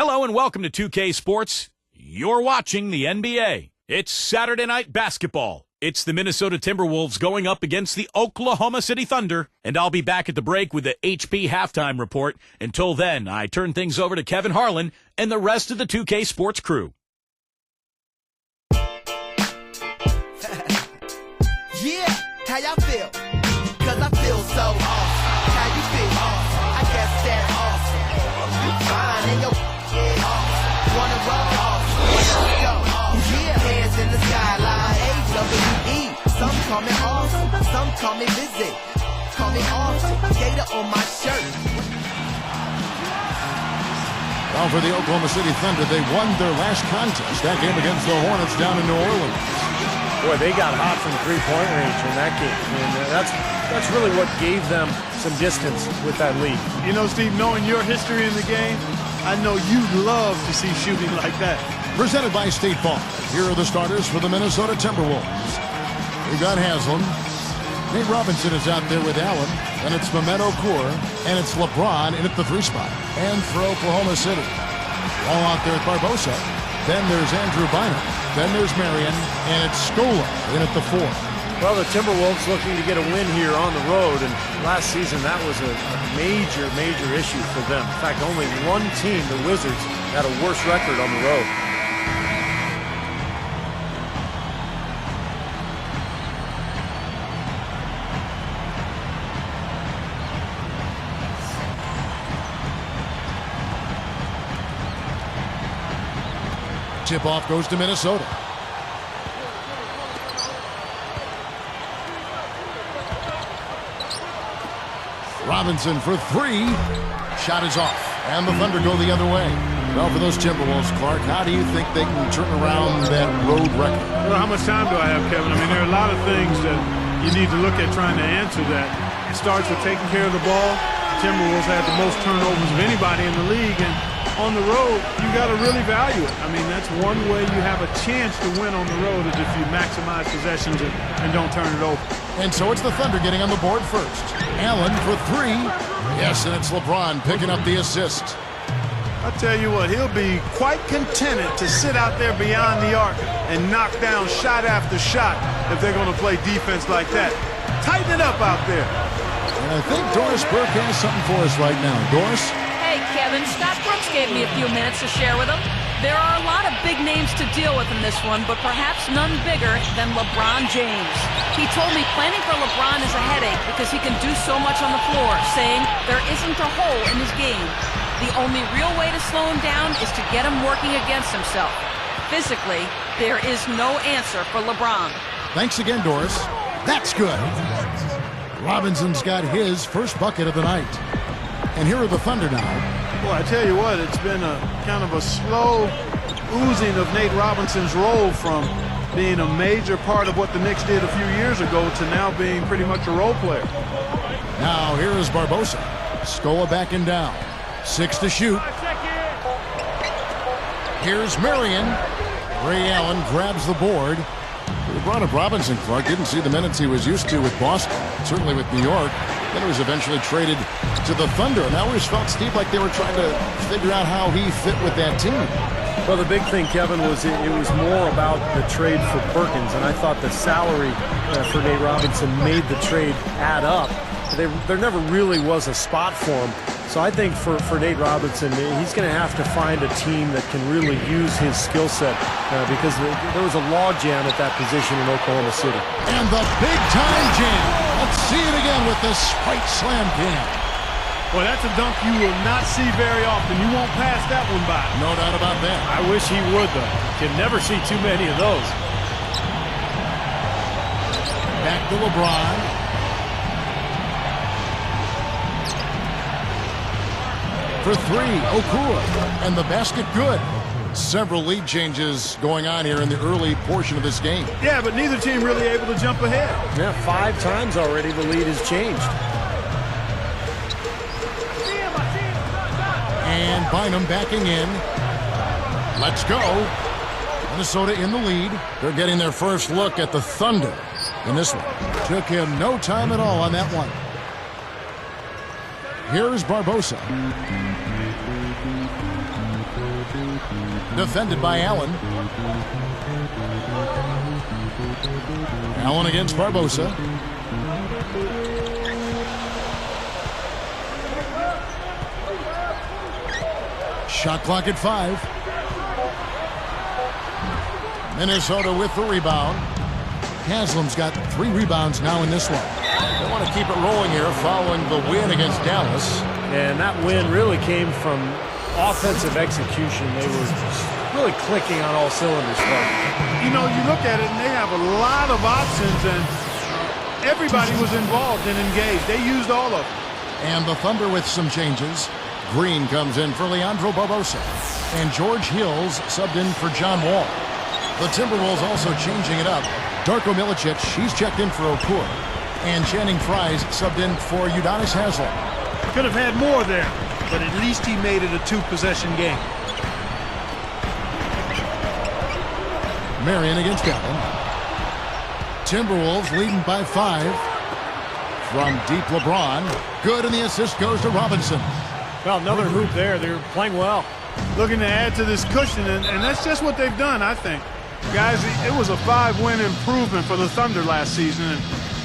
Hello and welcome to 2K Sports. You're watching the NBA. It's Saturday night basketball. It's the Minnesota Timberwolves going up against the Oklahoma City Thunder, and I'll be back at the break with the HP halftime report. Until then, I turn things over to Kevin Harlan and the rest of the 2K Sports crew. Yeah, how y'all feel? Cause I feel so awesome. How you feel? Awesome. I guess that's awesome. You fine and your awesome. Wanna roll awesome. Let's go. Yeah, hands in the skyline. AWE. Some call me awesome. Some call me busy. Call me awesome. Gator on my shirt. Well, for the Oklahoma City Thunder, they won their last contest. That game against the Hornets down in New Orleans. Boy, they got hot from three-point range in that game. And that's really what gave them some distance with that lead. You know, Steve, knowing your history in the game, I know you'd love to see shooting like that. Presented by State Farm. Here are the starters for the Minnesota Timberwolves. We've got Haslem. Nate Robinson is out there with Allen. And it's Mehmet Okur. And it's LeBron in at the 3 spot. And for Oklahoma City, all out there at Barbosa. Then there's Andrew Bynum. Then there's Marion, and it's Scola in at the 4. Well, the Timberwolves looking to get a win here on the road, and last season that was a major issue for them. In fact, only one team, the Wizards, had a worse record on the road. Tip-off goes to Minnesota. Robinson for 3. Shot is off. And the Thunder go the other way. Well, for those Timberwolves, Clark, how do you think they can turn around that road record? Well, how much time do I have, Kevin? I mean, there are a lot of things that you need to look at trying to answer that. It starts with taking care of the ball. The Timberwolves had the most turnovers of anybody in the league, and on the road, you got to really value it. I mean, that's one way you have a chance to win on the road is if you maximize possessions and don't turn it over. And so it's the Thunder getting on the board first. Allen for 3. Yes, and it's LeBron picking up the assist. I tell you what, he'll be quite contented to sit out there beyond the arc and knock down shot after shot if they're going to play defense like that. Tighten it up out there. And I think Doris Burke has something for us right now. Doris? Hey, Kevin, Scott Brooks gave me a few minutes to share with him. There are a lot of big names to deal with in this one, but perhaps none bigger than LeBron James. He told me planning for LeBron is a headache because he can do so much on the floor, saying there isn't a hole in his game. The only real way to slow him down is to get him working against himself. Physically, there is no answer for LeBron. Thanks again, Doris. That's good. Robinson's got his first bucket of the night. And here are the Thunder now. Well, I tell you what, it's been a kind of a slow oozing of Nate Robinson's role from being a major part of what the Knicks did a few years ago to now being pretty much a role player. Now here is Barbosa. Scola backing down. 6 to shoot. Here's Marion. Ray Allen grabs the board. They brought up Robinson. Clark didn't see the minutes he was used to with Boston, certainly with New York. Then he was eventually traded to the Thunder, and I always felt, Steve, like they were trying to figure out how he fit with that team. Well, the big thing, Kevin, was it was more about the trade for Perkins, and I thought the salary for Nate Robinson made the trade add up. There never really was a spot for him. So I think for Nate Robinson, he's going to have to find a team that can really use his skill set because there was a logjam at that position in Oklahoma City. And the big-time jam. Let's see it again with this Sprite Slam jam. Well, that's a dunk you will not see very often. You won't pass that one by. No doubt about that. I wish he would, though. Can never see too many of those. Back to LeBron. For 3, Okur, and the basket good. Several lead changes going on here in the early portion of this game. Yeah, but neither team really able to jump ahead. Yeah, 5 times already the lead has changed. And Bynum backing in. Let's go. Minnesota in the lead. They're getting their first look at the Thunder in this one. Took him no time at all on that one. Here's Barbosa. Defended by Allen. Allen against Barbosa. Shot clock at 5. Minnesota with the rebound. Haslem's got 3 rebounds now in this one. They want to keep it rolling here following the win against Dallas. And that win really came from offensive execution. They were really clicking on all cylinders. You know, you look at it and they have a lot of options, and everybody was involved and engaged. They used all of them. And the Thunder with some changes. Green comes in for Leandro Barbosa. And George Hills subbed in for John Wall. The Timberwolves also changing it up. Darko Milicic, he's checked in for Okur. And Channing Frye's subbed in for Udonis Haslem. Could have had more there, but at least he made it a 2-possession game. Marion against Allen. Timberwolves leading by 5. From deep, LeBron. Good, and the assist goes to Robinson. Well, another hoop there. They're playing well. Looking to add to this cushion, and that's just what they've done, I think. Guys, it was a 5-win improvement for the Thunder last season, and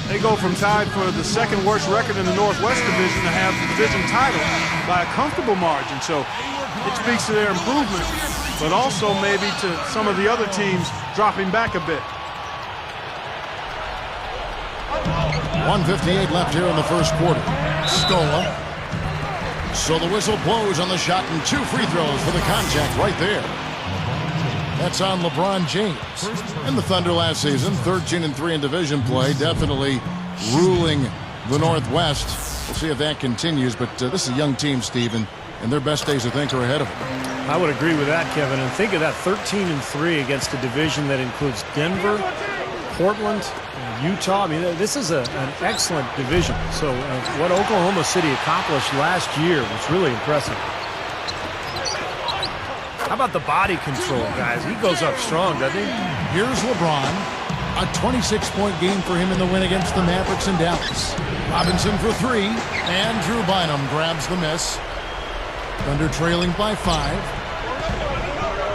they go from tied for the 2nd worst record in the Northwest Division to have the division title by a comfortable margin. So it speaks to their improvement, but also maybe to some of the other teams dropping back a bit. 1:58 left here in the first quarter. Scola. So the whistle blows on the shot, and 2 free throws for the contact right there. That's on LeBron James. And the Thunder last season, 13-3 in division play, definitely ruling the Northwest. We'll see if that continues, but this is a young team, Steven, and their best days, I think, are ahead of them. I would agree with that, Kevin. And think of that, 13-3 against a division that includes Denver, Portland, Utah. I mean, this is an excellent division. So what Oklahoma City accomplished last year was really impressive. How about the body control, guys? He goes up strong, doesn't he? Here's LeBron. A 26-point game for him in the win against the Mavericks in Dallas. Robinson for 3, and Drew Bynum grabs the miss. Thunder trailing by 5.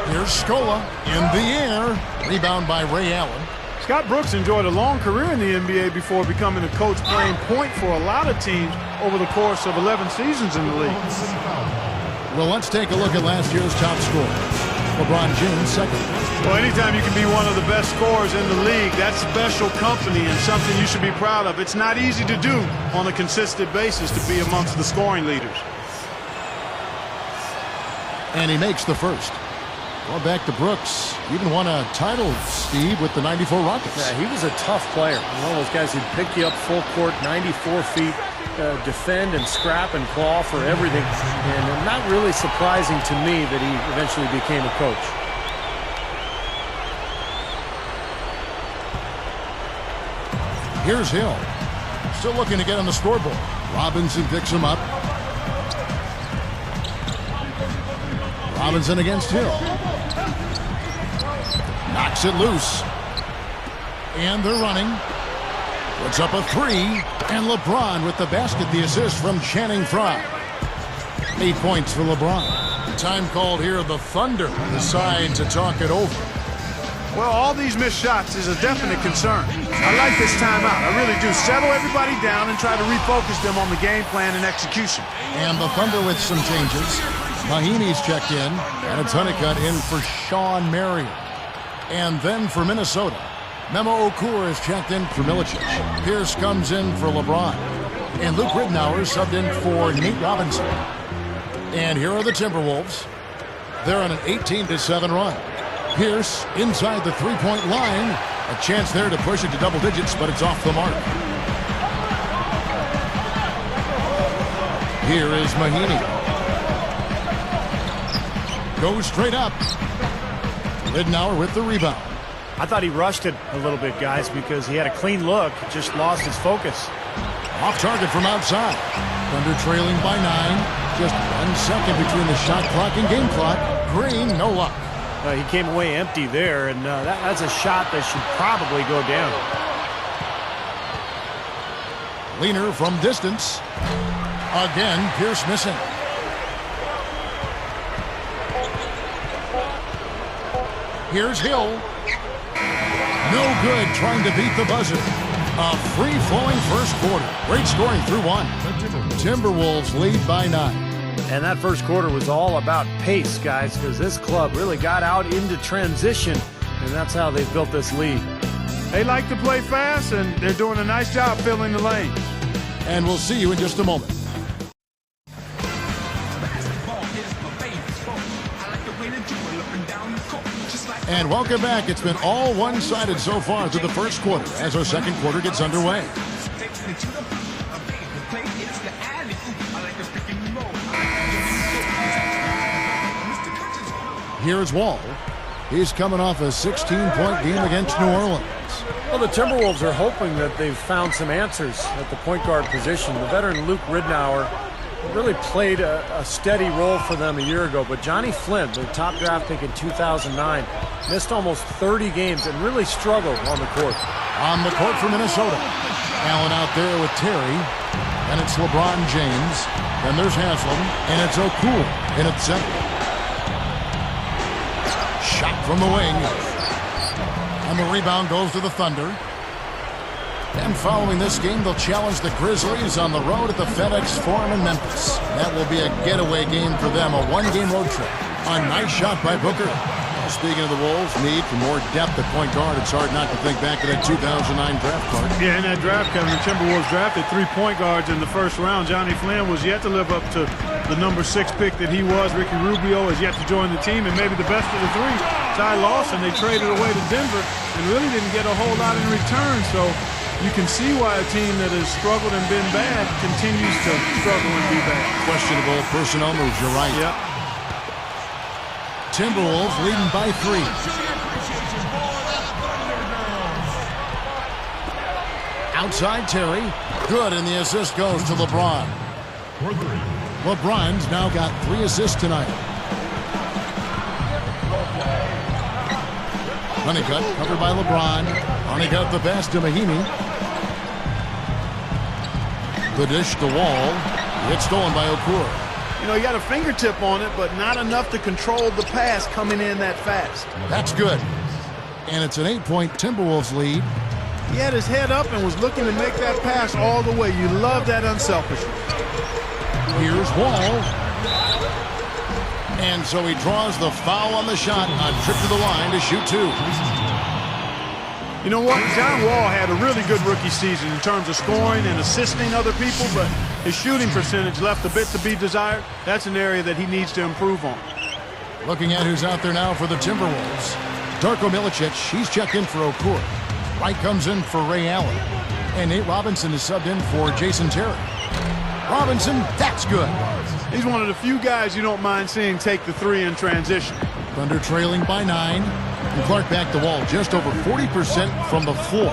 Here's Scola in the air. Rebound by Ray Allen. Scott Brooks enjoyed a long career in the NBA before becoming a coach playing point for a lot of teams over the course of 11 seasons in the league. Well, let's take a look at last year's top scorer. LeBron James, 2nd. Well, anytime you can be one of the best scorers in the league, that's special company and something you should be proud of. It's not easy to do on a consistent basis to be amongst the scoring leaders. And he makes the first. Going back to Brooks. Even won a title, Steve, with the 94 Rockets. Yeah, he was a tough player. One of those guys who'd pick you up full court, 94 feet, defend and scrap and claw for everything. And not really surprising to me that he eventually became a coach. Here's Hill. Still looking to get on the scoreboard. Robinson picks him up. Robinson against Hill. Knocks it loose. And they're running. Puts up a 3. And LeBron with the basket, the assist from Channing Frye. 8 points for LeBron. Time called here. The Thunder decide to talk it over. Well, all these missed shots is a definite concern. I like this timeout. I really do. Settle everybody down and try to refocus them on the game plan and execution. And the Thunder with some changes. Mahinmi's checked in, and it's Honeycutt in for Sean Marion. And then for Minnesota, Mehmet Okur is checked in for Milicic. Pierce comes in for LeBron. And Luke Ridnour subbed in for Nate Robinson. And here are the Timberwolves. They're on an 18-7 run. Pierce inside the three-point line. A chance there to push it to double digits, but it's off the mark. Here is Mahinmi. Goes straight up. Ridnour with the rebound. I thought he rushed it a little bit, guys, because he had a clean look. Just lost his focus. Off target from outside. Thunder trailing by 9. Just 1 second between the shot clock and game clock. Green, no luck. He came away empty there, and that's a shot that should probably go down. Leaner from distance. Again, Pierce missing. Here's Hill. No good trying to beat the buzzer. A free-flowing first quarter. Great scoring through one. Timberwolves lead by 9. And that first quarter was all about pace, guys, because this club really got out into transition, and that's how they've built this lead. They like to play fast, and they're doing a nice job filling the lane. And we'll see you in just a moment. And welcome back. It's been all one-sided so far through the first quarter as our second quarter gets underway. Here's Wall. He's coming off a 16-point game against New Orleans. Well, the Timberwolves are hoping that they've found some answers at the point guard position. The veteran Luke Ridnour really played a steady role for them a year ago, but Johnny Flynn, their top draft pick in 2009, missed almost 30 games and really struggled on the court. On the court for Minnesota. Allen out there with Terry, and it's LeBron James, and there's Haslem, and it's Okur in at center. Shot from the wing, and the rebound goes to the Thunder. And following this game, they'll challenge the Grizzlies on the road at the FedEx Forum in Memphis. That will be a getaway game for them, a one-game road trip. A nice shot by Booker. Speaking of the Wolves' need for more depth at point guard, it's hard not to think back to that 2009 draft card. Yeah, in that draft, Kevin, the Timberwolves drafted 3 point guards in the first round. Johnny Flynn was yet to live up to the number 6 pick that he was. Ricky Rubio is yet to join the team, and maybe the best of the 3, Ty Lawson, they traded away to Denver and really didn't get a whole lot in return. So you can see why a team that has struggled and been bad continues to struggle and be bad. Questionable personnel moves, you're right. Yep. Timberwolves leading by 3. Outside Terry. Good, and the assist goes to LeBron. LeBron's now got 3 assists tonight. Honeycutt covered by LeBron. Honeycutt the pass to Mahimi. The dish to Wall. It's stolen by Okur. You know, he got a fingertip on it, but not enough to control the pass coming in that fast. That's good. And it's an 8-point Timberwolves lead. He had his head up and was looking to make that pass all the way. You love that unselfishness. Here's Wall. And so he draws the foul on the shot on trip to the line to shoot 2. You know what? John Wall had a really good rookie season in terms of scoring and assisting other people, but his shooting percentage left a bit to be desired. That's an area that he needs to improve on. Looking at who's out there now for the Timberwolves. Darko Milicic, he's checked in for Okur. Wright comes in for Ray Allen. And Nate Robinson is subbed in for Jason Terry. Robinson, that's good. He's one of the few guys you don't mind seeing take the 3 in transition. Thunder trailing by 9. And Clark back to Wall, just over 40% from the floor.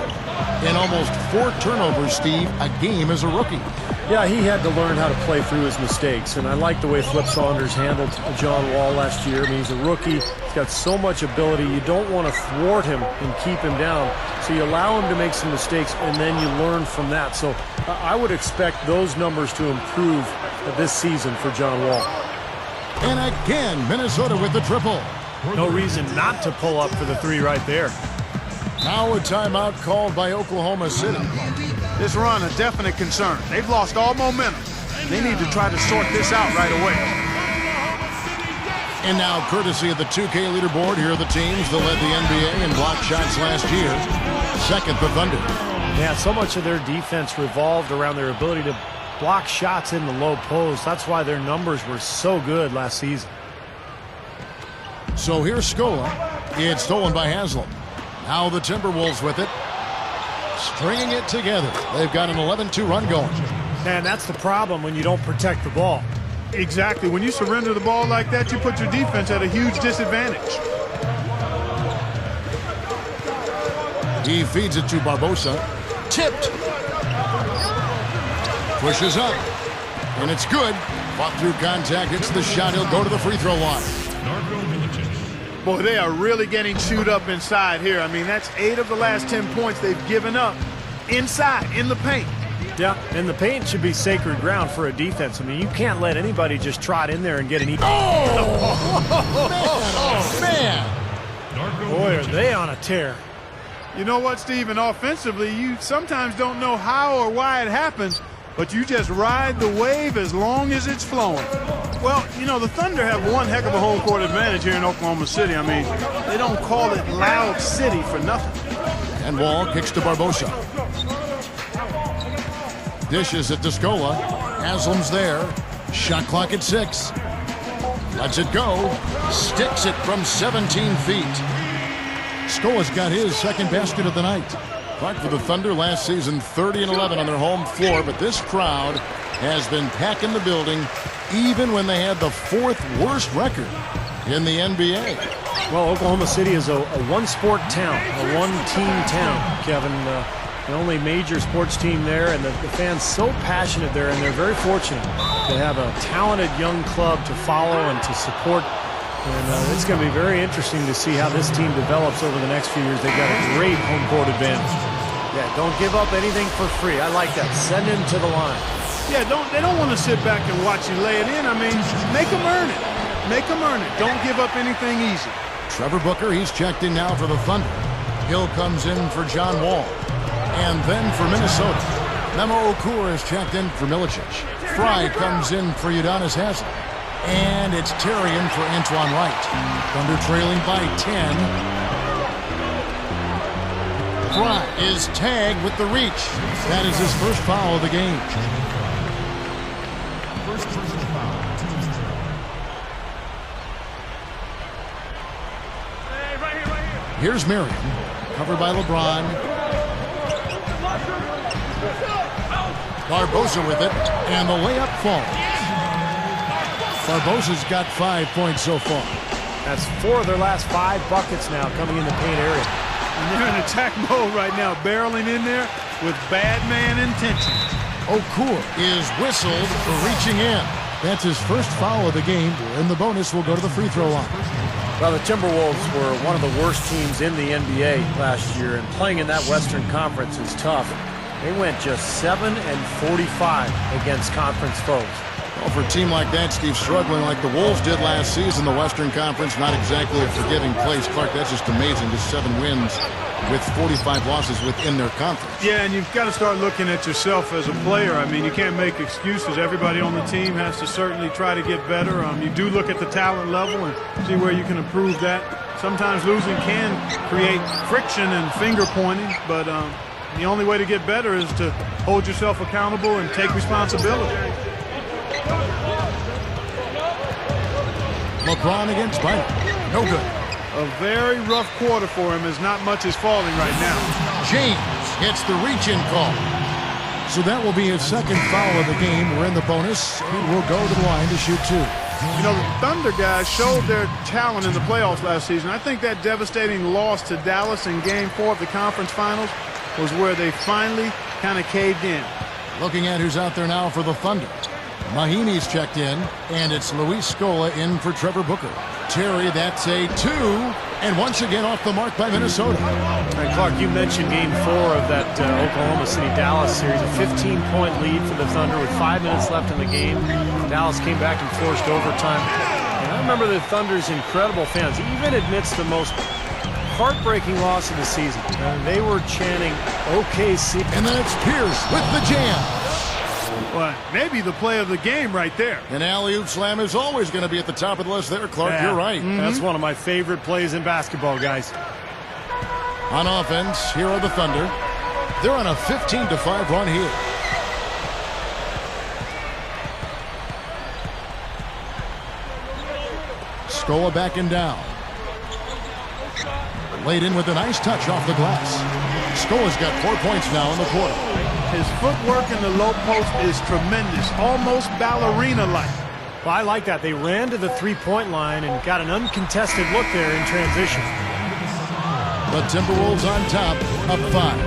And almost 4 turnovers, Steve, a game as a rookie. Yeah, he had to learn how to play through his mistakes, and I like the way Flip Saunders handled John Wall last year. I mean, he's a rookie. He's got so much ability. You don't want to thwart him and keep him down, so you allow him to make some mistakes, and then you learn from that. So I would expect those numbers to improve this season for John Wall. And again, Minnesota with the triple. No reason not to pull up for the 3 right there. Now a timeout called by Oklahoma City. This run a definite concern. They've lost all momentum. They need to try to sort this out right away. And now, courtesy of the 2K leaderboard, here are the teams that led the NBA in block shots last year. Second, the Thunder. Yeah, so much of their defense revolved around their ability to block shots in the low post. That's why their numbers were so good last season. So here's Scola. It's stolen by Haslem. Now the Timberwolves with it. Stringing it together. They've got an 11-2 run going. And that's the problem when you don't protect the ball. Exactly. When you surrender the ball like that, you put your defense at a huge disadvantage. He feeds it to Barbosa. Tipped. Pushes up. And it's good. Fought through contact. Hits the shot. He'll go to the free throw line. Boy, they are really getting chewed up inside here. I mean, that's 8 of the last 10 points they've given up inside, in the paint. Yeah, and the paint should be sacred ground for a defense. I mean, you can't let anybody just trot in there and get an easy. Oh, man. Boy, are they on a tear. You know what, Steven? Offensively, you sometimes don't know how or why it happens, but you just ride the wave as long as it's flowing. Well, you know, the Thunder have one heck of a home court advantage here in Oklahoma City. I mean, they don't call it Loud City for nothing. And Wall kicks to Barbosa. Dishes at Descola. Haslem's there. Shot clock at 6. Lets it go. Sticks it from 17 feet. Scola's got his second basket of the night. Clark for the Thunder last season 30-11 on their home floor, but this crowd has been packing the building even when they had the 4th worst record in the NBA. Well, Oklahoma City is a one-sport town, a one-team town, Kevin. The only major sports team there, and the fans so passionate there, and they're very fortunate to have a talented young club to follow and to support. And it's going to be very interesting to see how this team develops over the next few years. They've got a great home court advantage. Yeah, don't give up anything for free. I like that. Send him to the line. Yeah, they don't want to sit back and watch you lay it in. I mean, make them earn it. Make them earn it. Don't give up anything easy. Trevor Booker, he's checked in now for the Thunder. Hill comes in for John Wall. And then for Minnesota, Mehmet Okur is checked in for Milicic. Frye comes in for Udonis Haslem. And it's Tarian for Antoine Wright. Thunder trailing by 10. Frye is tagged with the reach. That is his first foul of the game. First personal foul. Hey, right here. Here's Miriam, covered by LeBron. Barbosa with it, and the layup falls. Barbosa's got 5 points so far. That's 4 of their last 5 buckets now coming in the paint area. And they're in attack mode right now, barreling in there with bad man intentions. Okur is whistled for reaching in. That's his first foul of the game, and the bonus will go to the free throw line. Well, the Timberwolves were one of the worst teams in the NBA last year, and playing in that Western Conference is tough. They went just 7 and 45 against conference foes. Well, for a team like that, Steve, struggling like the Wolves did last season, the Western Conference, not exactly a forgiving place. Clark, that's just amazing, just 7 wins with 45 losses within their conference. Yeah, and you've got to start looking at yourself as a player. I mean, you can't make excuses. Everybody on the team has to certainly try to get better. You do look at the talent level and see where you can improve that. Sometimes losing can create friction and finger pointing, but the only way to get better is to hold yourself accountable and take responsibility. LeBron against Bynum. No good. A very rough quarter for him as not much is falling right now. James hits the reach-in call. So that will be his second foul of the game. We're in the bonus. He will go to the line to shoot 2. You know, the Thunder guys showed their talent in the playoffs last season. I think that devastating loss to Dallas in Game 4 of the conference finals was where they finally kind of caved in. Looking at who's out there now for the Thunder. Mahinmi's checked in, and it's Luis Scola in for Trevor Booker. Terry, that's a 2, and once again off the mark by Minnesota. And Clark, you mentioned Game 4 of that Oklahoma City-Dallas series, a 15-point lead for the Thunder with 5 minutes left in the game. Dallas came back and forced overtime. And I remember the Thunder's incredible fans, even amidst the most heartbreaking loss of the season. They were chanting OKC. And then it's Pierce with the jam. Well, maybe the play of the game right there. An alley-oop slam is always going to be at the top of the list there, Clark. Yeah. You're right. That's one of my favorite plays in basketball, guys. On offense, here are the Thunder. They're on a 15-5 run here. Scola backing down. Laid in with a nice touch off the glass. Scola's got 4 points now in the quarter. His footwork in the low post is tremendous, almost ballerina-like. Well, I like that. They ran to the three-point line and got an uncontested look there in transition. The Timberwolves on top, up 5.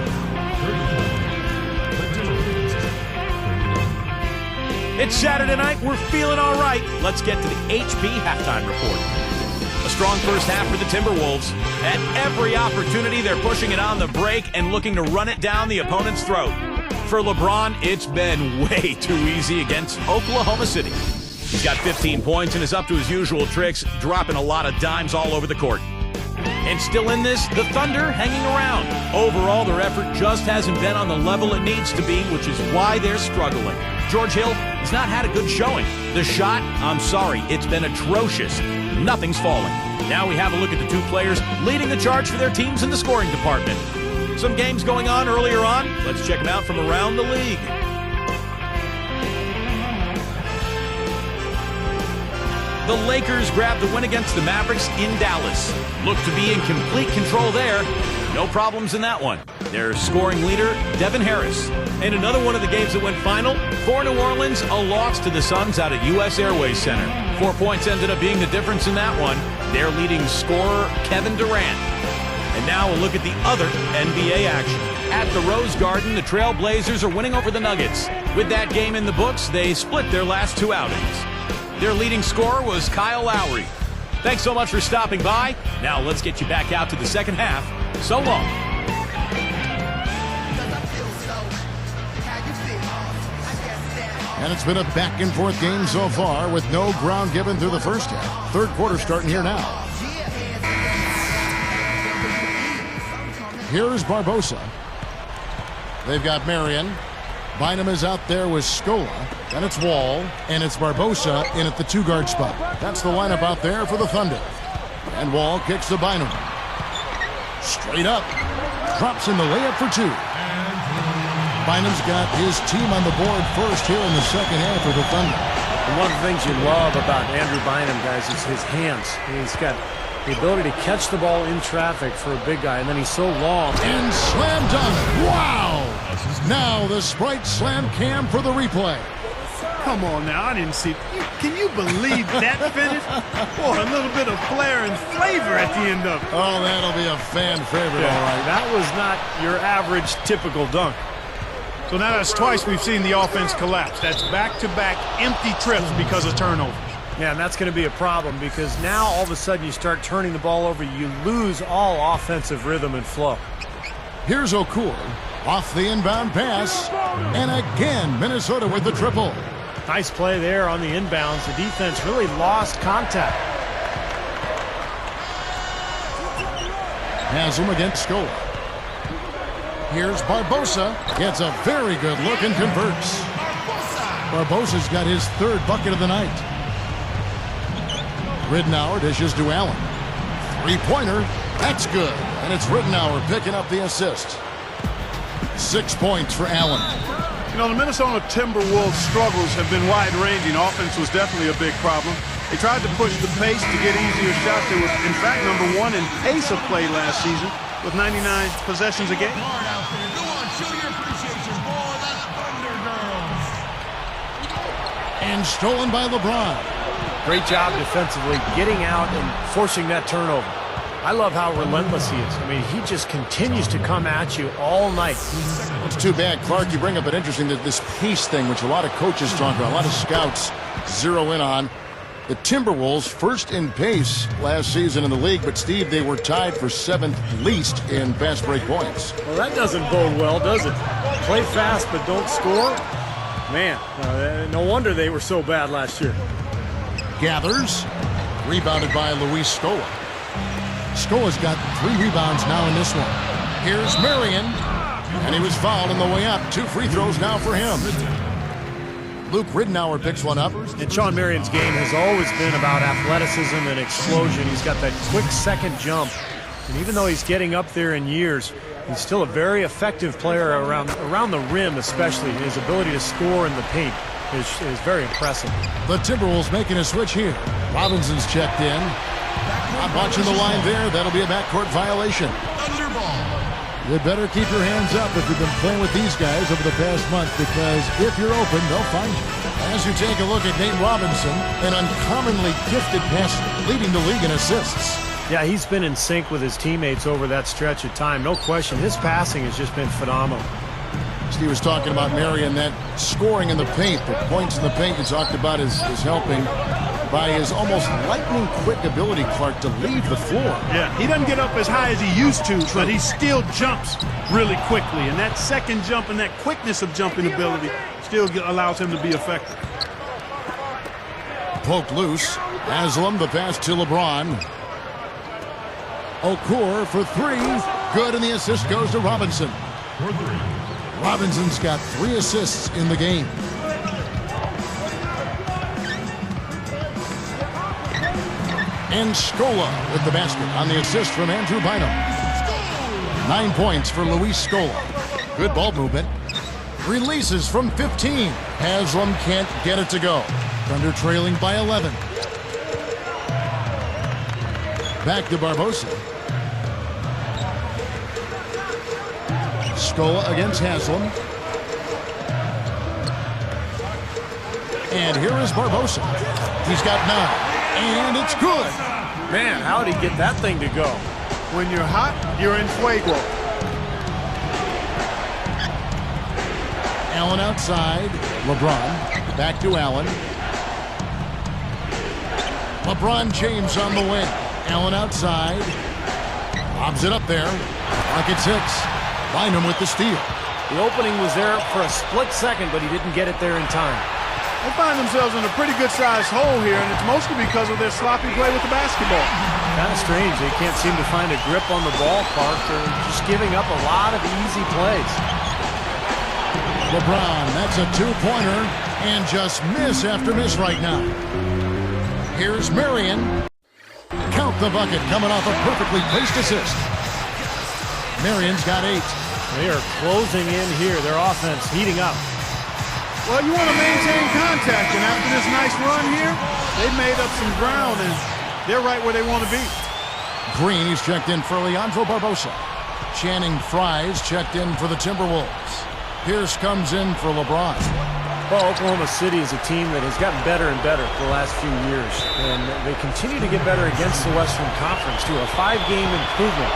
It's Saturday night. We're feeling all right. Let's get to the HP halftime report. A strong first half for the Timberwolves. At every opportunity, they're pushing it on the break and looking to run it down the opponent's throat. For LeBron, it's been way too easy against Oklahoma City. He's got 15 points and is up to his usual tricks, dropping a lot of dimes all over the court. And still in this, the Thunder hanging around. Overall, their effort just hasn't been on the level it needs to be, which is why they're struggling. George Hill has not had a good showing. The shot, I'm sorry, it's been atrocious. Nothing's falling. Now we have a look at the two players leading the charge for their teams in the scoring department. Some games going on earlier on. Let's check them out from around the league. The Lakers grabbed the win against the Mavericks in Dallas. Look to be in complete control there. No problems in that one. Their scoring leader, Devin Harris. And another one of the games that went final, for New Orleans, a loss to the Suns out at U.S. Airways Center. 4 points ended up being the difference in that one. Their leading scorer, Kevin Durant. And now we'll look at the other NBA action. At the Rose Garden, the Trail Blazers are winning over the Nuggets. With that game in the books, they split their last two outings. Their leading scorer was Kyle Lowry. Thanks so much for stopping by. Now let's get you back out to the second half. So long. And it's been a back-and-forth game so far with no ground given through the first half. Third quarter starting here now. Here's Barbosa. They've got Marion. Bynum is out there with Scola. Then it's Wall. And it's Barbosa in at the two-guard spot. That's the lineup out there for the Thunder. And Wall kicks to Bynum. Straight up. Drops in the layup for two. Bynum's got his team on the board first here in the second half for the Thunder. And one of the things you love about Andrew Bynum, guys, is his hands. He's got the ability to catch the ball in traffic for a big guy, and then he's so long. And slam dunk. Wow! Now the Sprite slam cam for the replay. Come on now, I didn't see. Can you believe that finish? Boy, a little bit of flair and flavor at the end of it. Oh, that'll be a fan favorite, all right. That was not your average typical dunk. So now that's twice we've seen the offense collapse. That's back-to-back empty trips because of turnovers. Yeah, and that's going to be a problem because now all of a sudden you start turning the ball over, you lose all offensive rhythm and flow. Here's Okur off the inbound pass, and again Minnesota with the triple. Nice play there on the inbounds. The defense really lost contact. Haslem against Scola. Here's Barbosa. Gets a very good look and converts. Barbosa's got his third bucket of the night. Ridnour dishes to Allen. Three-pointer. That's good. And it's Ridnour picking up the assist. 6 points for Allen. You know, the Minnesota Timberwolves' struggles have been wide-ranging. Offense was definitely a big problem. They tried to push the pace to get easier shots. They were, in fact, #1 in pace of play last season with 99 possessions a game. And stolen by LeBron. Great job defensively, getting out and forcing that turnover. I love how relentless he is. I mean, he just continues to come at you all night. It's too bad, Clark, you bring up an interesting, this pace thing, which a lot of coaches talk about, a lot of scouts zero in on. The Timberwolves first in pace last season in the league, but Steve, they were tied for 7th least in fast break points. Well, that doesn't bode well, does it? Play fast but don't score? Man, no wonder they were so bad last year. Gathers, rebounded by Luis Scola. Scola's got 3 rebounds now in this one. Here's Marion, and he was fouled on the way up. 2 free throws now for him. Luke Ridnour picks one up. And Sean Marion's game has always been about athleticism and explosion. He's got that quick second jump. And even though he's getting up there in years, he's still a very effective player around the rim, especially. His ability to score in the paint is very impressive. The Timberwolves making a switch here. Robinson's checked in. Not watching the line there. That'll be a backcourt violation. You better keep your hands up if you've been playing with these guys over the past month, because if you're open, they'll find you. As you take a look at Nate Robinson, an uncommonly gifted passer, leading the league in assists. Yeah, he's been in sync with his teammates over that stretch of time. No question, his passing has just been phenomenal. Steve was talking about Marion, that scoring in the paint, the points in the paint you talked about is helping by his almost lightning-quick ability, Clark, to leave the floor. Yeah, he doesn't get up as high as he used to, but he still jumps really quickly. And that second jump and that quickness of jumping ability still allows him to be effective. Poked loose. Haslem, the pass to LeBron. Okur for three. Good, and the assist goes to Robinson. Robinson's got 3 assists in the game. And Scola with the basket on the assist from Andrew Bynum. 9 points for Luis Scola. Good ball movement. Releases from 15. Haslem can't get it to go. Thunder trailing by 11. Back to Barbosa. Scola against Haslem. And here is Barbosa. He's got 9. And it's good. Man, how did he get that thing to go? When you're hot, you're in fuego. Allen outside. LeBron. Back to Allen. LeBron James on the wing. Allen outside. Lobs it up there. Rockets 6. Bynum with the steal. The opening was there for a split second, but he didn't get it there in time. They find themselves in a pretty good-sized hole here, and it's mostly because of their sloppy play with the basketball. Kind of strange. They can't seem to find a grip on the ballpark. They're just giving up a lot of easy plays. LeBron, that's a 2-pointer, and just miss after miss right now. Here's Marion. Count the bucket, coming off a perfectly placed assist. Marion's got 8. They are closing in here. Their offense heating up. Well, you want to maintain contact, and after this nice run here, they've made up some ground, and they're right where they want to be. Green is checked in for Leandro Barbosa. Channing Frye's checked in for the Timberwolves. Pierce comes in for LeBron. Well, Oklahoma City is a team that has gotten better and better for the last few years, and they continue to get better against the Western Conference, too. A 5-game improvement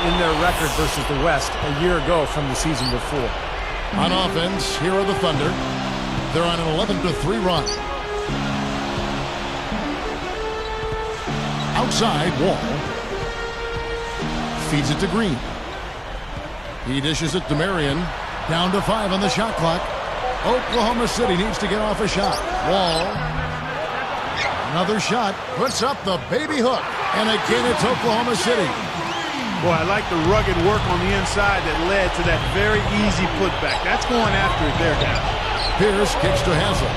in their record versus the West a year ago from the season before. On offense, here are the Thunder. They're on an 11-3 run. Outside, Wall. Feeds it to Green. He dishes it to Marion. Down to 5 on the shot clock. Oklahoma City needs to get off a shot. Wall. Another shot. Puts up the baby hook. And again, it's Oklahoma City. Boy, I like the rugged work on the inside that led to that very easy putback. That's going after it there, guys. Pierce kicks to Haslem.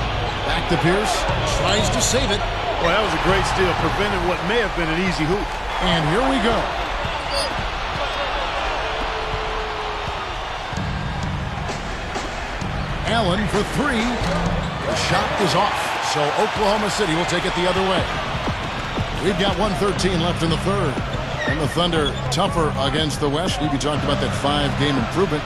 Back to Pierce. Tries to save it. Boy, that was a great steal, preventing what may have been an easy hoop. And here we go. Allen for 3. The shot is off. So Oklahoma City will take it the other way. We've got 1:13 left in the third. And the Thunder tougher against the West. We talked about that 5-game improvement.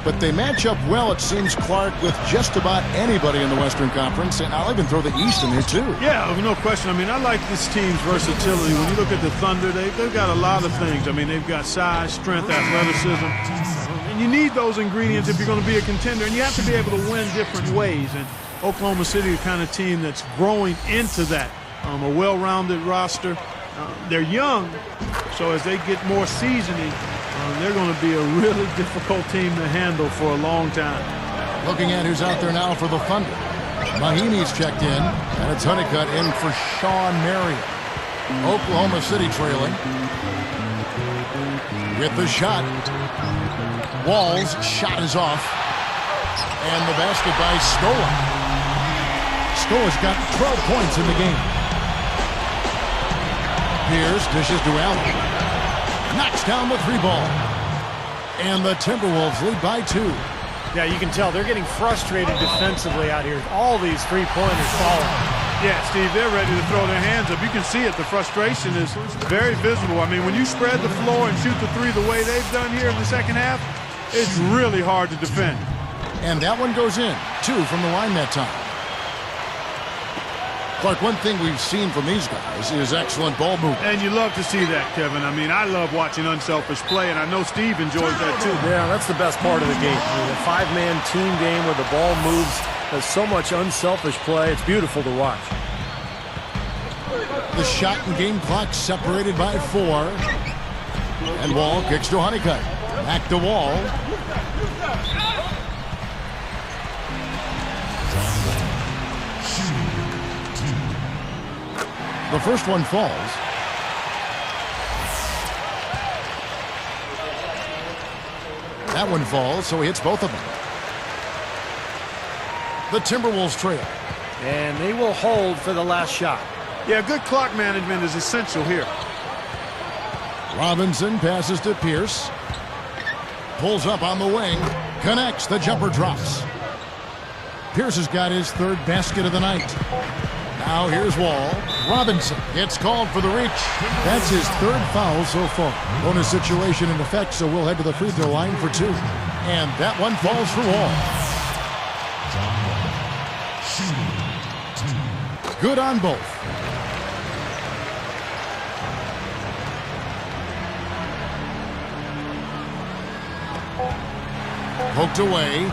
But they match up well, it seems, Clark, with just about anybody in the Western Conference. And I'll even throw the East in there, too. Yeah, no question. I mean, I like this team's versatility. When you look at the Thunder, they've got a lot of things. I mean, they've got size, strength, athleticism. And you need those ingredients if you're going to be a contender. And you have to be able to win different ways. And Oklahoma City is the kind of team that's growing into that. A well-rounded roster. They're young, so as they get more seasoning, they're going to be a really difficult team to handle for a long time. Looking at who's out there now for the Thunder. Mahinmi's checked in, and it's Honeycutt in for Sean Marion. Oklahoma City trailing. With the shot. Wall's shot is off. And the basket by Scola. Scola's got 12 points in the game. Pierce dishes to Allen. Knocks down the 3 ball. And the Timberwolves lead by 2. Yeah, you can tell they're getting frustrated defensively out here. All these 3-pointers falling. Yeah, Steve, they're ready to throw their hands up. You can see it. The frustration is very visible. I mean, when you spread the floor and shoot the 3 the way they've done here in the second half, it's really hard to defend. And that one goes in. 2 from the line that time. Clark, one thing we've seen from these guys is excellent ball movement. And you love to see that, Kevin. I mean, I love watching unselfish play, and I know Steve enjoys that too. Yeah, that's the best part of the game. I mean, a 5-man team game where the ball moves. There's so much unselfish play. It's beautiful to watch. The shot and game clock separated by 4. And Wall kicks to Honeycutt. Back to Wall. The first one falls. That one falls, so he hits both of them. The Timberwolves trail. And they will hold for the last shot. Yeah, good clock management is essential here. Robinson passes to Pierce. Pulls up on the wing. Connects. The jumper drops. Pierce has got his third basket of the night. Now here's Wall. Robinson gets called for the reach. That's his third foul so far. Bonus situation in effect, so we'll head to the free throw line for 2. And that one falls for Wall. Good on both. Poked away.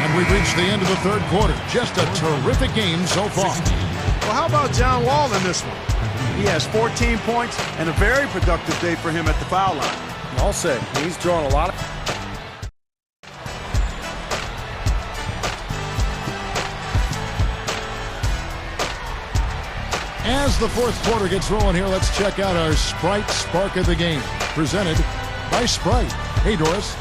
And we've reached the end of the third quarter. Just a terrific game so far. Well, how about John Wall in this one? He has 14 points and a very productive day for him at the foul line. I'll say, he's drawn a lot of... As the fourth quarter gets rolling here, let's check out our Sprite Spark of the Game, presented by Sprite. Hey, Doris.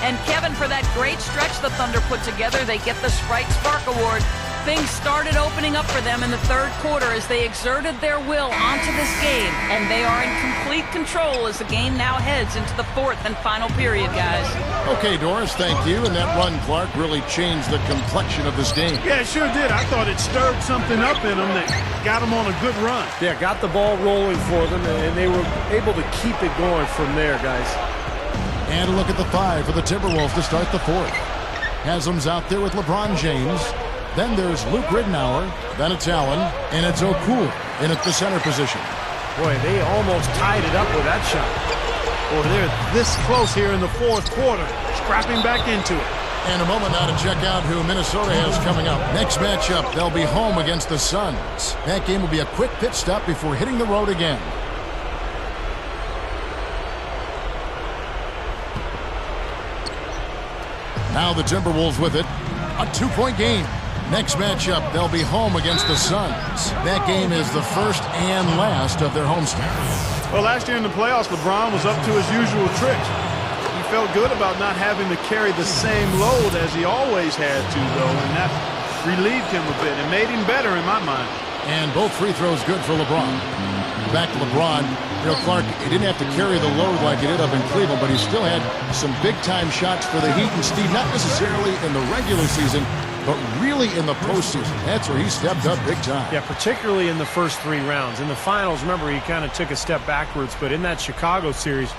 And Kevin, for that great stretch the Thunder put together, they get the Sprite Spark Award. Things started opening up for them in the third quarter as they exerted their will onto this game, and they are in complete control as the game now heads into the fourth and final period, guys. Okay, Doris, thank you. And that run, Clark, really changed the complexion of this game. Yeah, it sure did. I thought it stirred something up in them that got them on a good run. Yeah, got the ball rolling for them, and they were able to keep it going from there, guys. And a look at the 5 for the Timberwolves to start the fourth. Haslem's out there with LeBron James. Then there's Luke Ridnour. Then it's Allen. And it's Okur in at the center position. Boy, they almost tied it up with that shot. Boy, they're this close here in the fourth quarter, scrapping back into it. And a moment now to check out who Minnesota has coming up. Next matchup, they'll be home against the Suns. That game will be a quick pit stop before hitting the road again. Now the Timberwolves with it. A 2-point game. Next matchup, they'll be home against the Suns. That game is the first and last of their homestand. Well, last year in the playoffs, LeBron was up to his usual tricks. He felt good about not having to carry the same load as he always had to, though, and that relieved him a bit and made him better in my mind. And both free throws good for LeBron. Back to LeBron. You know, Clark, he didn't have to carry the load like he did up in Cleveland, but he still had some big-time shots for the Heat. And Steve, not necessarily in the regular season, but really in the postseason. That's where he stepped up big time. Yeah, particularly in the first 3 rounds. In the finals, remember, he kind of took a step backwards, but in that Chicago series,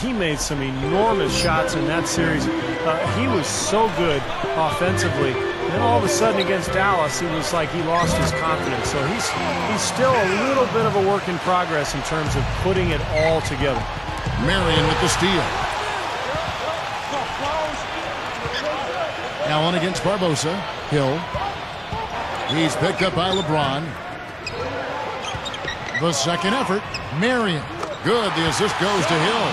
he made some enormous shots in that series. He was so good offensively. And all of a sudden against Dallas, it was like he lost his confidence. So he's still a little bit of a work in progress in terms of putting it all together. Marion with the steal. Allen against Barbosa. Hill. He's picked up by LeBron. The second effort. Marion. Good. The assist goes to Hill.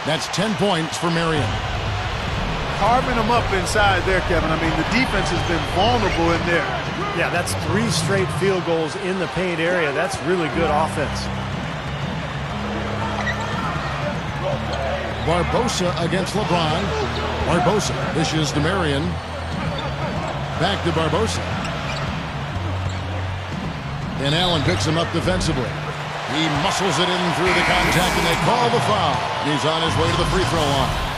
That's 10 points for Marion. Carving them up inside there, Kevin. I mean, the defense has been vulnerable in there. Yeah, that's 3 straight field goals in the paint area. That's really good offense. Barbosa against LeBron. Barbosa dishes to Marion. Back to Barbosa. And Allen picks him up defensively. He muscles it in through the contact, and they call the foul. He's on his way to the free throw line.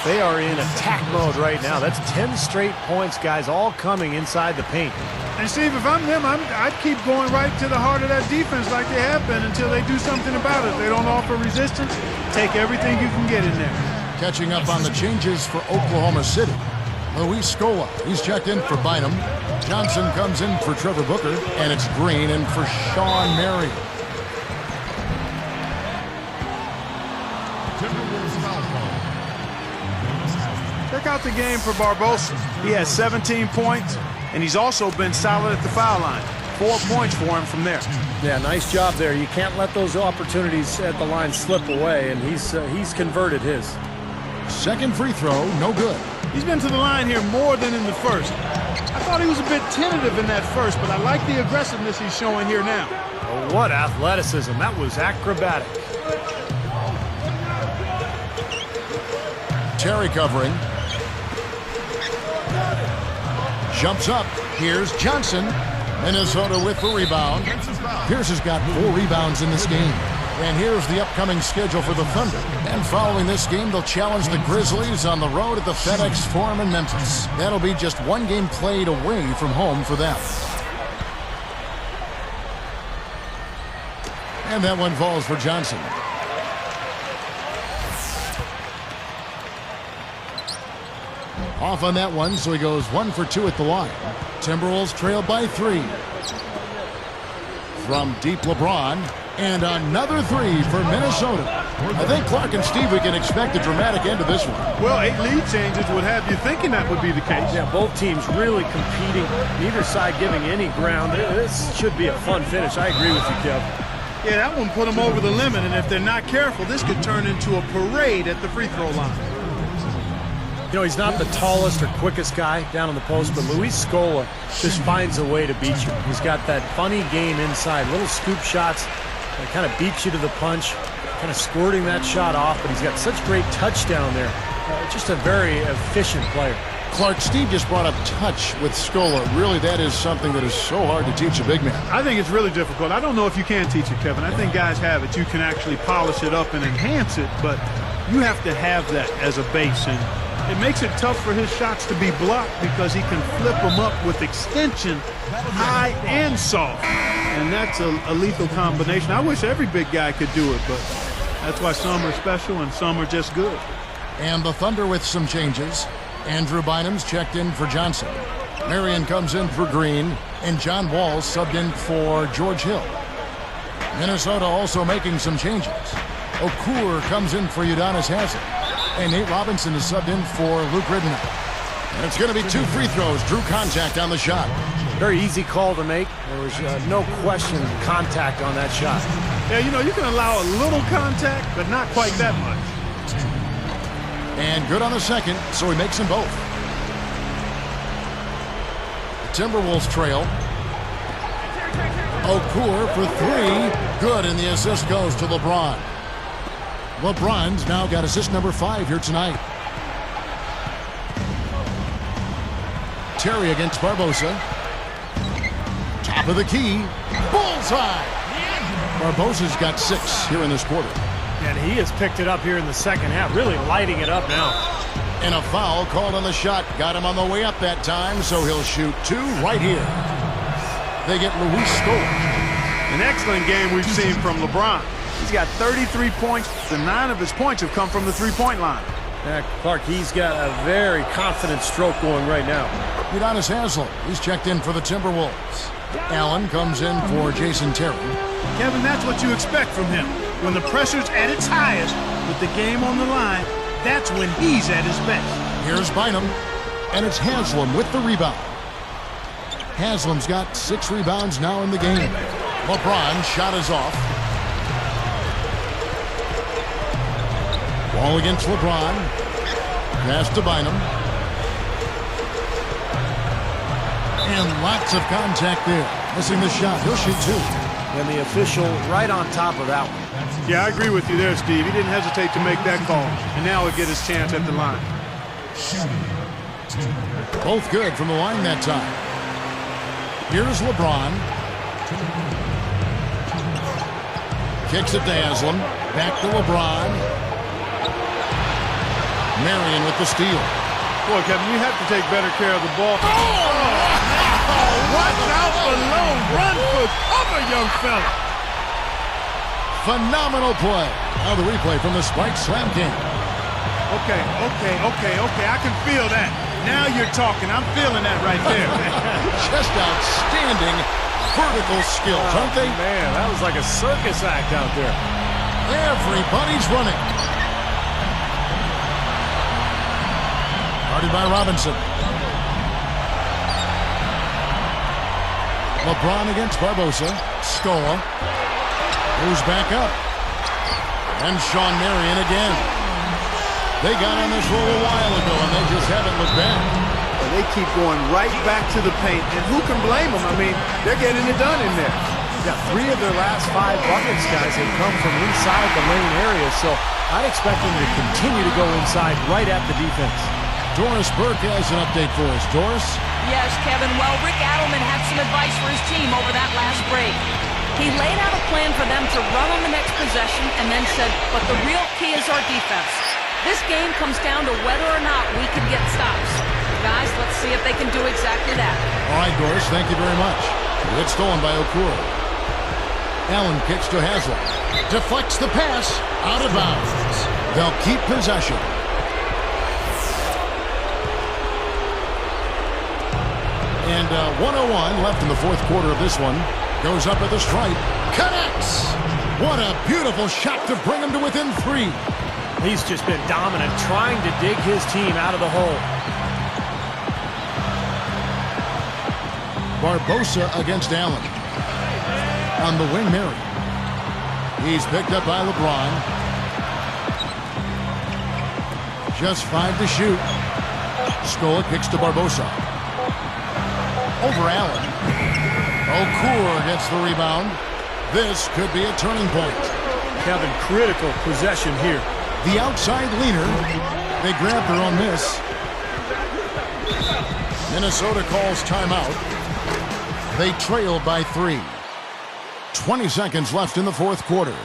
They are in attack mode right now. That's 10 straight points, guys, all coming inside the paint. And, Steve, if I'm them, I'd keep going right to the heart of that defense like they have been until they do something about it. They don't offer resistance. Take everything you can get in there. Catching up on the changes for Oklahoma City. Luis Scola, he's checked in for Bynum. Johnson comes in for Trevor Booker, and it's Green in for Sean Marion. Check out the game for Barbosa. He has 17 points, and he's also been solid at the foul line. 4 points for him from there. Yeah, nice job there. You can't let those opportunities at the line slip away, and he's converted his. Second free throw, no good. He's been to the line here more than in the first. I thought he was a bit tentative in that first, but I like the aggressiveness he's showing here now. Oh, what athleticism. That was acrobatic. Terry covering. Jumps up. Here's Johnson. Minnesota with the rebound. Pierce has got 4 rebounds in this game. And here's the upcoming schedule for the Thunder. And following this game, they'll challenge the Grizzlies on the road at the FedEx Forum in Memphis. That'll be just 1 game played away from home for them. And that one falls for Johnson. Off on that one, so he goes 1 for 2 at the line. Timberwolves trail by 3. From deep, LeBron. And another 3 for Minnesota. I think Clark and Steve, we can expect a dramatic end to this one. Well, 8 lead changes would have you thinking that would be the case. Yeah, both teams really competing. Neither side giving any ground. This should be a fun finish. I agree with you, Kev. Yeah, that one put them over the limit, and if they're not careful, this could turn into a parade at the free throw line. You know, he's not the tallest or quickest guy down on the post, but Luis Scola just finds a way to beat you. He's got that funny game inside, little scoop shots that kind of beats you to the punch, kind of squirting that shot off, but he's got such great touch down there. Just a very efficient player. Clark, Steve just brought up touch with Scola. Really, that is something that is so hard to teach a big man. I think it's really difficult. I don't know if you can teach it, Kevin. I think guys have it. You can actually polish it up and enhance it, but you have to have that as a base. And it makes it tough for his shots to be blocked because he can flip them up with extension, high and soft. And that's a lethal combination. I wish every big guy could do it, but that's why some are special and some are just good. And the Thunder with some changes. Andrew Bynum's checked in for Johnson. Marion comes in for Green, and John Wall's subbed in for George Hill. Minnesota also making some changes. Okur comes in for Udonis Haslem, and Nate Robinson is subbed in for Luke Ridnour. And it's going to be 2 free throws. Drew contact on the shot. Very easy call to make. There was no question contact on that shot. Yeah, you know, you can allow a little contact, but not quite that much. And good on the second, so he makes them both. The Timberwolves trail. Okur for 3. Good, and the assist goes to LeBron. LeBron's now got assist number 5 here tonight. Terry against Barbosa. Top of the key. Bullseye! Barbosa's got 6 here in this quarter. And he has picked it up here in the second half, really lighting it up now. And a foul called on the shot. Got him on the way up that time, so he'll shoot 2 right here. They get Luis Scola. An excellent game we've seen from LeBron. He's got 33 points, and 9 of his points have come from the three-point line. Yeah, Clark, he's got a very confident stroke going right now. Udonis Haslem, he's checked in for the Timberwolves. Allen comes in for Jason Terry. Kevin, that's what you expect from him. When the pressure's at its highest, with the game on the line, that's when he's at his best. Here's Bynum, and it's Haslem with the rebound. Haslem's got 6 rebounds now in the game. LeBron shot is off. Ball against LeBron. Pass to Bynum. And lots of contact there. Missing the shot. He'll shoot 2. And the official right on top of that one. Yeah, I agree with you there, Steve. He didn't hesitate to make that call. And now he'll get his chance at the line. Both good from the line that time. Here's LeBron. Kicks it to Haslem. Back to LeBron. Marion with the steal. Boy, Kevin, you have to take better care of the ball. Watch out below. Run for cover, young fella. Phenomenal play. Now the replay from the Spike Slam game. Okay. I can feel that. Now you're talking. I'm feeling that right there. Just outstanding vertical skills, aren't they? Man, that was like a circus act out there. Everybody's running. Guarded by Robinson. LeBron against Barbosa. Scola. Moves back up. And Sean Marion again. They got on this roll a while ago, and they just haven't looked back. Well, they keep going right back to the paint, and who can blame them? I mean, they're getting it done in there. Yeah, 3 of their last 5 buckets, guys, have come from inside the lane area, so I'd expect them to continue to go inside right at the defense. Doris Burke has an update for us. Doris? Yes, Kevin. Well, Rick Adelman had some advice for his team over that last break. He laid out a plan for them to run on the next possession and then said, but the real key is our defense. This game comes down to whether or not we can get stops. Guys, let's see if they can do exactly that. All right, Doris, thank you very much. It's stolen by Okur. Allen kicks to Haslem. Deflects the pass. Out of bounds. They'll keep possession. And 1:01 left in the fourth quarter of this one. Goes up at the stripe. Connects! What a beautiful shot to bring him to within 3. He's just been dominant, trying to dig his team out of the hole. Barbosa against Allen. On the wing, Mary. He's picked up by LeBron. Just 5 to shoot. Scola kicks to Barbosa. Over Allen. Okur gets the rebound. This could be a turning point. Kevin, critical possession here. The outside leaner. They grabbed her on this. Minnesota calls timeout. They trail by 3. 20 seconds left in the fourth quarter.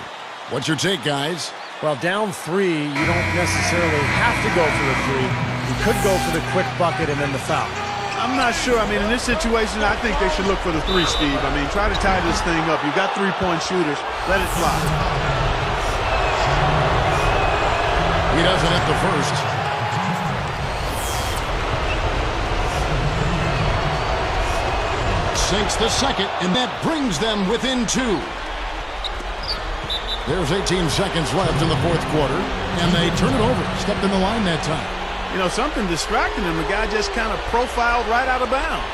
What's your take, guys? Well, down 3, you don't necessarily have to go for the 3. You could go for the quick bucket and then the foul. I'm not sure. I mean, in this situation, I think they should look for the 3, Steve. I mean, try to tie this thing up. You've got 3-point shooters. Let it fly. He doesn't hit the first. Sinks the second, and that brings them within 2. There's 18 seconds left in the fourth quarter, and they turn it over. Stepped in the line that time. You know, something distracting him. The guy just kind of profiled right out of bounds.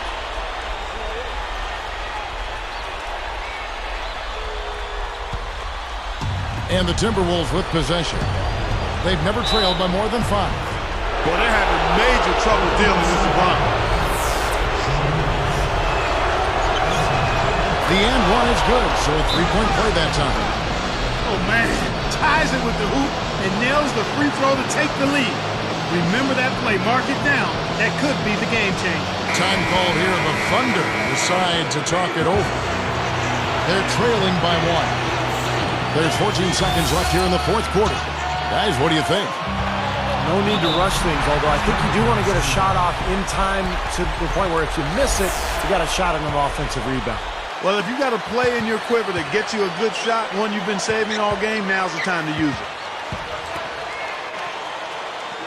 And the Timberwolves with possession. They've never trailed by more than 5. Boy, they're having major trouble dealing with LeBron. The and one is good, so a 3-point play that time. Oh, man. Ties it with the hoop and nails the free throw to take the lead. Remember that play. Mark it down. That could be the game changer. Time called here. The Thunder decide to talk it over. They're trailing by 1. There's 14 seconds left here in the fourth quarter. Guys, what do you think? No need to rush things, although I think you do want to get a shot off in time to the point where if you miss it, you got a shot on an offensive rebound. Well, if you got a play in your quiver that gets you a good shot, one you've been saving all game, now's the time to use it.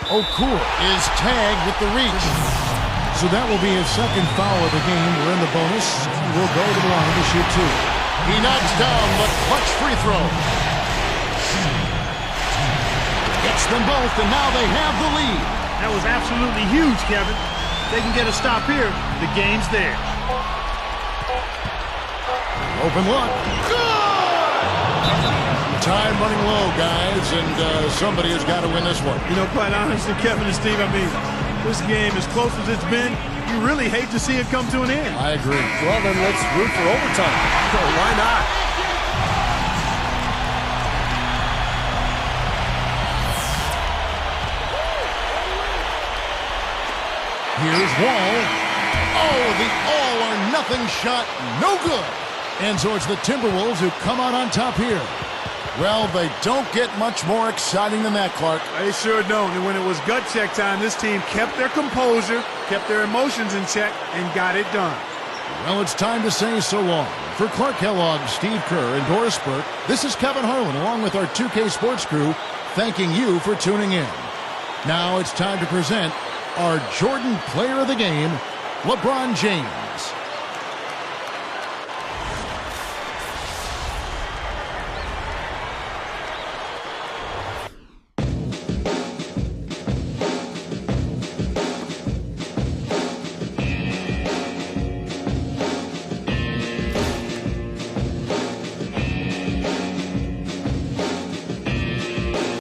Okur is tagged with the reach. So that will be his second foul of the game. We're in the bonus. We'll go to the line to shoot 2. He knocks down the clutch free throw. Gets them both, and now they have the lead. That was absolutely huge, Kevin. If they can get a stop here, the game's there. Open look. Good! Time running low, guys, and somebody has got to win this one. You know, quite honestly, Kevin and Steve, I mean, this game, as close as it's been, you really hate to see it come to an end. I agree. Well, then let's root for overtime. Why not? Here's Wall. Oh, the all-or-nothing shot. No good. And so it's the Timberwolves who come out on top here. Well, they don't get much more exciting than that, Clark. They sure don't. And when it was gut check time, this team kept their composure, kept their emotions in check, and got it done. Well, it's time to say so long. For Clark Kellogg, Steve Kerr, and Doris Burke, this is Kevin Harlan, along with our 2K Sports crew, thanking you for tuning in. Now it's time to present our Jordan Player of the Game, LeBron James.